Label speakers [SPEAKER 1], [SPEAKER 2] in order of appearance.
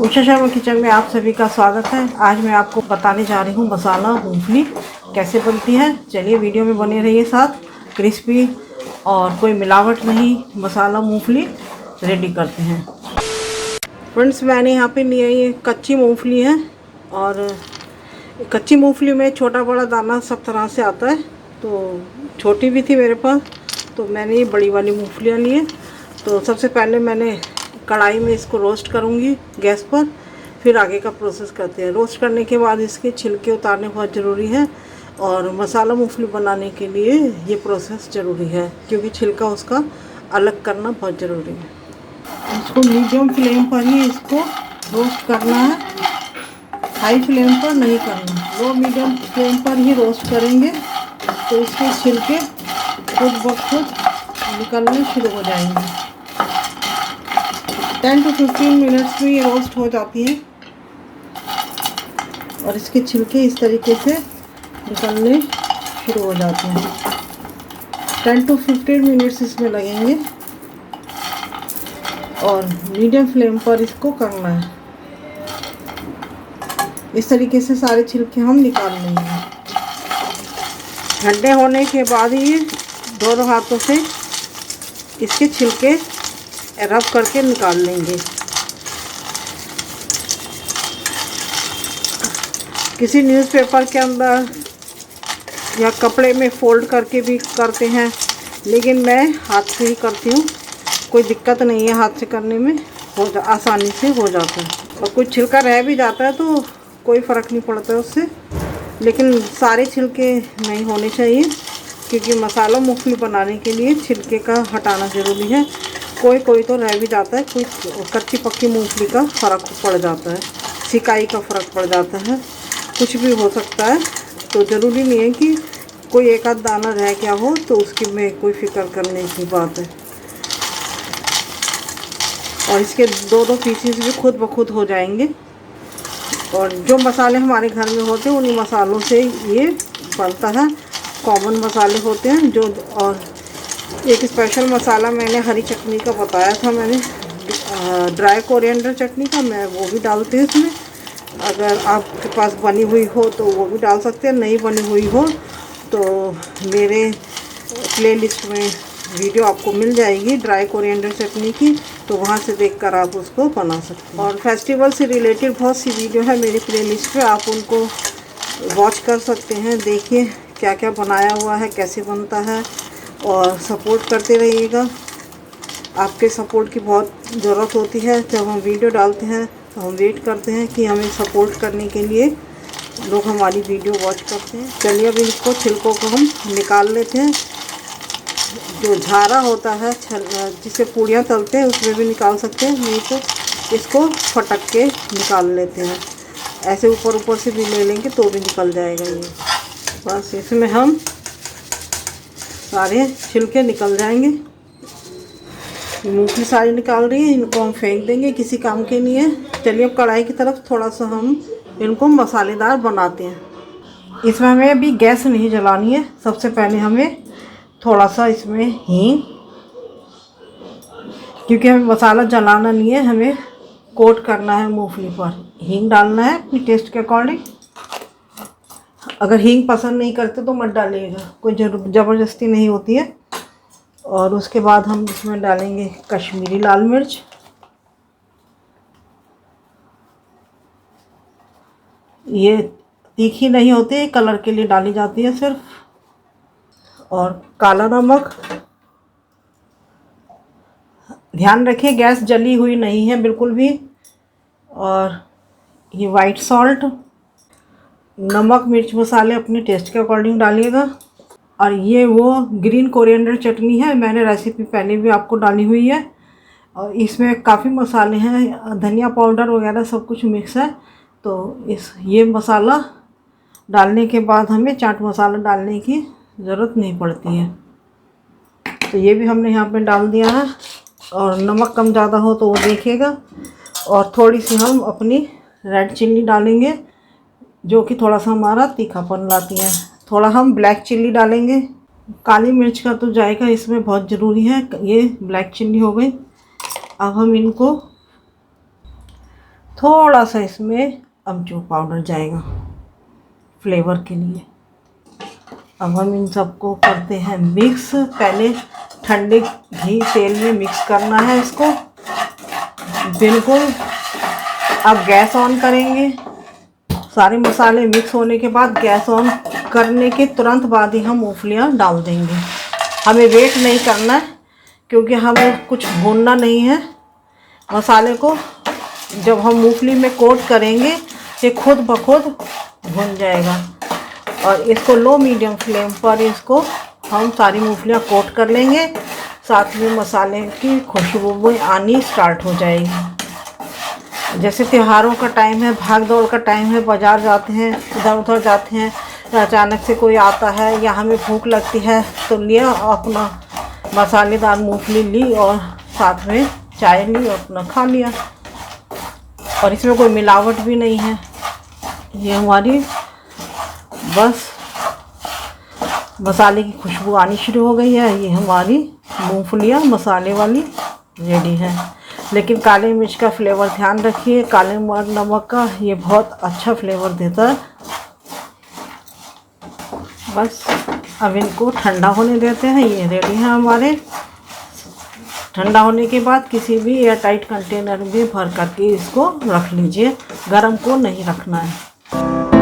[SPEAKER 1] Usha Sharma kitchen में आप सभी का स्वागत है। आज मैं आपको बताने जा रही हूँ मसाला मूंगफली कैसे बनती है। चलिए वीडियो में बने रहिए साथ। क्रिस्पी और कोई मिलावट नहीं मसाला मूंगफली रेडी करते हैं। फ्रेंड्स, मैंने यहाँ पे लिया ये कच्ची मूंगफली है और कच्ची मूंगफली में छोटा बड़ा दाना सब तरह से आता है। तो छोटी भी थी मेरे पास, तो मैंने ये बड़ी वाली मूंगफलियाँ ली है। तो सबसे पहले मैंने कढ़ाई में इसको रोस्ट करूँगी गैस पर, फिर आगे का प्रोसेस करते हैं। रोस्ट करने के बाद इसके छिलके उतारने बहुत ज़रूरी है और मसाला मूंगफली बनाने के लिए ये प्रोसेस ज़रूरी है क्योंकि छिलका उसका अलग करना बहुत ज़रूरी है। इसको मीडियम फ्लेम पर ही इसको रोस्ट करना है, हाई फ्लेम पर नहीं करना। लो मीडियम फ्लेम पर ही रोस्ट करेंगे तो इसके छिलके खुद ब खुद निकलने शुरू हो जाएंगे। 10 to 15 मिनट्स में ये रोस्ट हो जाती है और इसके छिलके इस तरीके से निकलने शुरू हो जाते हैं। 10 to 15 मिनट्स इसमें लगेंगे और मीडियम फ्लेम पर इसको करना है। इस तरीके से सारे छिलके हम निकाल लेंगे। ठंडे होने के बाद ही दोनों हाथों से इसके छिलके रब करके निकाल लेंगे। किसी न्यूज़पेपर के अंदर या कपड़े में फोल्ड करके भी करते हैं, लेकिन मैं हाथ से ही करती हूँ। कोई दिक्कत नहीं है, हाथ से करने में आसानी से हो जाता है। और कुछ छिलका रह भी जाता है तो कोई फ़र्क नहीं पड़ता है उससे, लेकिन सारे छिलके नहीं होने चाहिए क्योंकि मसाला मूंगफली बनाने के लिए छिलके का हटाना ज़रूरी है। कोई तो रह भी जाता है, कोई कच्ची पक्की मूंगफली का फ़र्क पड़ जाता है, सिकाई का फ़र्क पड़ जाता है, कुछ भी हो सकता है। तो ज़रूरी नहीं है कि कोई एक आध दाना रह गया हो तो उसकी में कोई फ़िक्र करने की बात है। और इसके दो पीसेस भी खुद ब खुद हो जाएंगे। और जो मसाले हमारे घर में होते हैं उन्हीं मसालों से ये बनता है। कॉमन मसाले होते हैं जो। और एक स्पेशल मसाला मैंने हरी चटनी का बताया था, मैंने ड्राई कोरिएंडर चटनी का, मैं वो भी डालती हूँ इसमें। अगर आपके पास बनी हुई हो तो वो भी डाल सकते हैं, नहीं बनी हुई हो तो मेरे प्लेलिस्ट में वीडियो आपको मिल जाएगी ड्राई कोरिएंडर चटनी की, तो वहाँ से देखकर आप उसको बना सकते हैं। और फेस्टिवल से रिलेटेड बहुत सी वीडियो है मेरी प्लेलिस्ट पे, आप उनको वॉच कर सकते हैं। देखिए क्या क्या बनाया हुआ है, कैसे बनता है, और सपोर्ट करते रहिएगा। आपके सपोर्ट की बहुत ज़रूरत होती है। जब हम वीडियो डालते हैं तो हम वेट करते हैं कि हमें सपोर्ट करने के लिए लोग हमारी वीडियो वॉच करते हैं। चलिए अब इसको छिलकों को हम निकाल लेते हैं। जो झारा होता है जिसे पूड़ियाँ तलते हैं उसमें भी निकाल सकते हैं, नहीं तो इसको फटक के निकाल लेते हैं। ऐसे ऊपर से भी ले लेंगे तो भी निकल जाएगा ये। बस इसमें हम सारे छिलके निकल जाएंगे। मूंगफली सारी निकाल रही है, इनको हम फेंक देंगे, किसी काम के नहीं है। चलिए अब कढ़ाई की तरफ थोड़ा सा हम इनको मसालेदार बनाते हैं। इसमें हमें अभी गैस नहीं जलानी है। सबसे पहले हमें थोड़ा सा इसमें हींग, क्योंकि हमें मसाला जलाना नहीं है, हमें कोट करना है मूंगफली पर। हींग डालना है अपनी टेस्ट के अकॉर्डिंग। अगर हींग पसंद नहीं करते तो मत डालिएगा, कोई ज़बरदस्ती नहीं होती है। और उसके बाद हम इसमें डालेंगे कश्मीरी लाल मिर्च, ये तीखी नहीं होती, कलर के लिए डाली जाती है सिर्फ। और काला नमक। ध्यान रखिए गैस जली हुई नहीं है बिल्कुल भी। और ये वाइट सॉल्ट। नमक मिर्च मसाले अपने टेस्ट के अकॉर्डिंग डालिएगा। और ये वो ग्रीन कोरिएंडर चटनी है, मैंने रेसिपी पहले भी आपको डाली हुई है। और इसमें काफ़ी मसाले हैं, धनिया पाउडर वगैरह सब कुछ मिक्स है। तो ये मसाला डालने के बाद हमें चाट मसाला डालने की ज़रूरत नहीं पड़ती है। तो ये भी हमने यहाँ पे डाल दिया है। और नमक कम ज़्यादा हो तो वो देखिएगा। और थोड़ी सी हम अपनी रेड चिल्ली डालेंगे जो कि थोड़ा सा हमारा तीखापन लाती है। थोड़ा हम ब्लैक चिल्ली डालेंगे। काली मिर्च का तो जायका इसमें बहुत ज़रूरी है। ये ब्लैक चिल्ली हो गई। अब हम इनको थोड़ा सा इसमें अमचूर पाउडर जाएगा फ्लेवर के लिए। अब हम इन सबको करते हैं मिक्स। पहले ठंडे घी तेल में मिक्स करना है इसको बिल्कुल। अब गैस ऑन करेंगे। सारे मसाले मिक्स होने के बाद गैस ऑन करने के तुरंत बाद ही हम मूंगफलियाँ डाल देंगे। हमें वेट नहीं करना है क्योंकि हमें कुछ भूनना नहीं है मसाले को। जब हम मूंगफली में कोट करेंगे ये खुद ब खुद भुन जाएगा। और इसको लो मीडियम फ्लेम पर इसको हम सारी मूंगफलियाँ कोट कर लेंगे। साथ में मसाले की खुशबू आनी स्टार्ट हो जाएगी। जैसे त्योहारों का टाइम है, भाग दौड़ का टाइम है, बाज़ार जाते हैं, इधर उधर जाते हैं, अचानक से कोई आता है या हमें भूख लगती है तो लिया अपना मसालेदार मूंगफली ली और साथ में चाय ली और अपना खा लिया। और इसमें कोई मिलावट भी नहीं है। ये हमारी बस मसाले की खुशबू आनी शुरू हो गई है। ये हमारी मूंगफलियाँ मसाले वाली रेडी है। लेकिन काले मिर्च का फ्लेवर ध्यान रखिए, काले नमक का, ये बहुत अच्छा फ्लेवर देता है। बस अब इनको ठंडा होने देते हैं। ये रेडी है हमारे। ठंडा होने के बाद किसी भी एयर टाइट कंटेनर में भर करके इसको रख लीजिए। गर्म को नहीं रखना है।